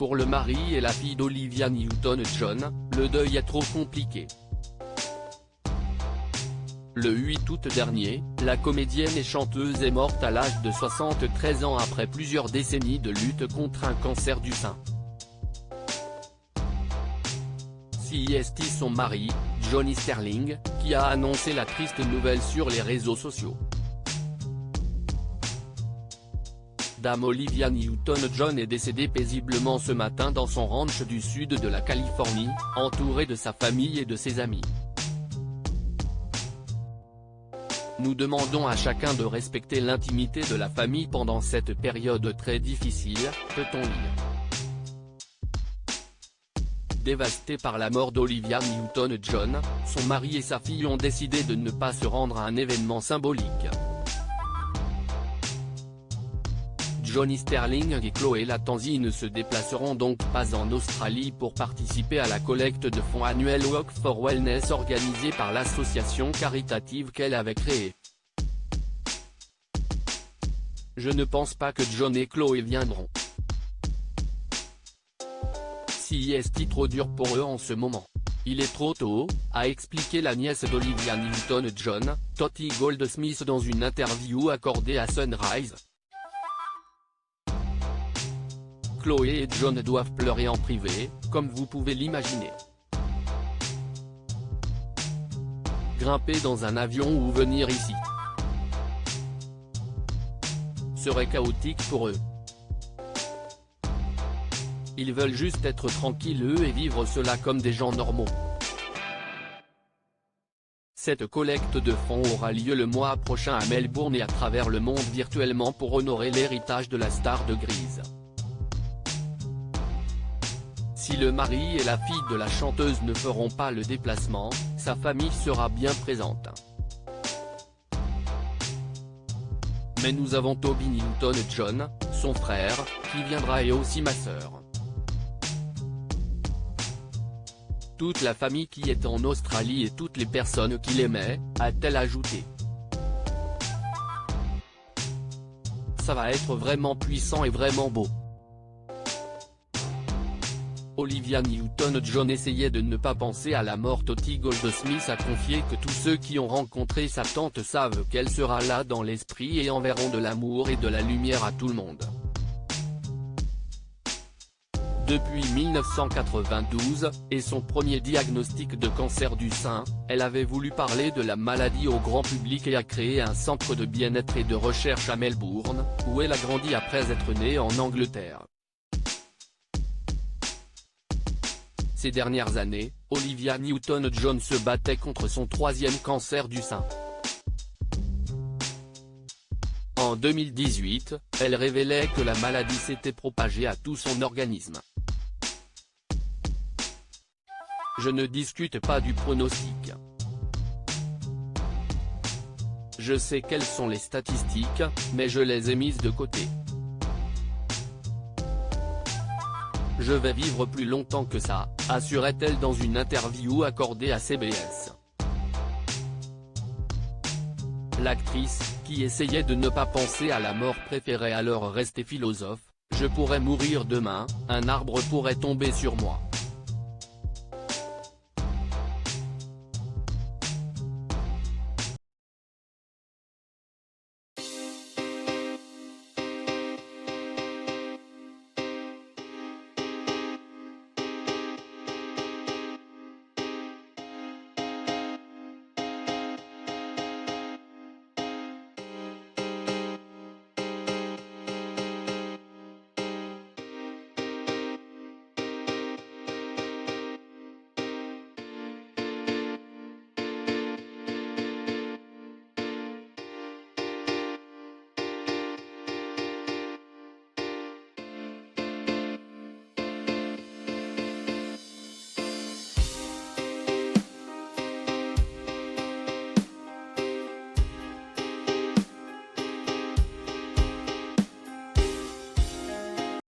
Pour le mari et la fille d'Olivia Newton-John, le deuil est trop compliqué. Le 8 août dernier, la comédienne et chanteuse est morte à l'âge de 73 ans après plusieurs décennies de lutte contre un cancer du sein. C'est son mari, Johnny Sterling, qui a annoncé la triste nouvelle sur les réseaux sociaux. Dame Olivia Newton-John est décédée paisiblement ce matin dans son ranch du sud de la Californie, entourée de sa famille et de ses amis. Nous demandons à chacun de respecter l'intimité de la famille pendant cette période très difficile, peut-on lire. Dévasté par la mort d'Olivia Newton-John, son mari et sa fille ont décidé de ne pas se rendre à un événement symbolique. Johnny Sterling et Chloé Latanzi ne se déplaceront donc pas en Australie pour participer à la collecte de fonds annuelle Walk for Wellness organisée par l'association caritative qu'elle avait créée. Je ne pense pas que John et Chloé viendront. C'est trop dur pour eux en ce moment. Il est trop tôt, a expliqué la nièce d'Olivia Newton-John, Toti Goldsmith dans une interview accordée à Sunrise. Chloé et John doivent pleurer en privé, comme vous pouvez l'imaginer. Grimper dans un avion ou venir ici serait chaotique pour eux. Ils veulent juste être tranquilles eux et vivre cela comme des gens normaux. Cette collecte de fonds aura lieu le mois prochain à Melbourne et à travers le monde virtuellement pour honorer l'héritage de la star de Grease. Si le mari et la fille de la chanteuse ne feront pas le déplacement, sa famille sera bien présente. Mais nous avons Toby Newton-John, son frère, qui viendra et aussi ma sœur. Toute la famille qui est en Australie et toutes les personnes qui l'aimaient, a-t-elle ajouté. Ça va être vraiment puissant et vraiment beau. Olivia Newton-John essayait de ne pas penser à la mort. Toti Goldsmith a confié que tous ceux qui ont rencontré sa tante savent qu'elle sera là dans l'esprit et enverront de l'amour et de la lumière à tout le monde. Depuis 1992, et son premier diagnostic de cancer du sein, elle avait voulu parler de la maladie au grand public et a créé un centre de bien-être et de recherche à Melbourne, où elle a grandi après être née en Angleterre. Ces dernières années, Olivia Newton-John se battait contre son troisième cancer du sein. En 2018, elle révélait que la maladie s'était propagée à tout son organisme. Je ne discute pas du pronostic. Je sais quelles sont les statistiques, mais je les ai mises de côté. Je vais vivre plus longtemps que ça, assurait-elle dans une interview accordée à CBS. L'actrice, qui essayait de ne pas penser à la mort préférait alors rester philosophe. Je pourrais mourir demain, un arbre pourrait tomber sur moi.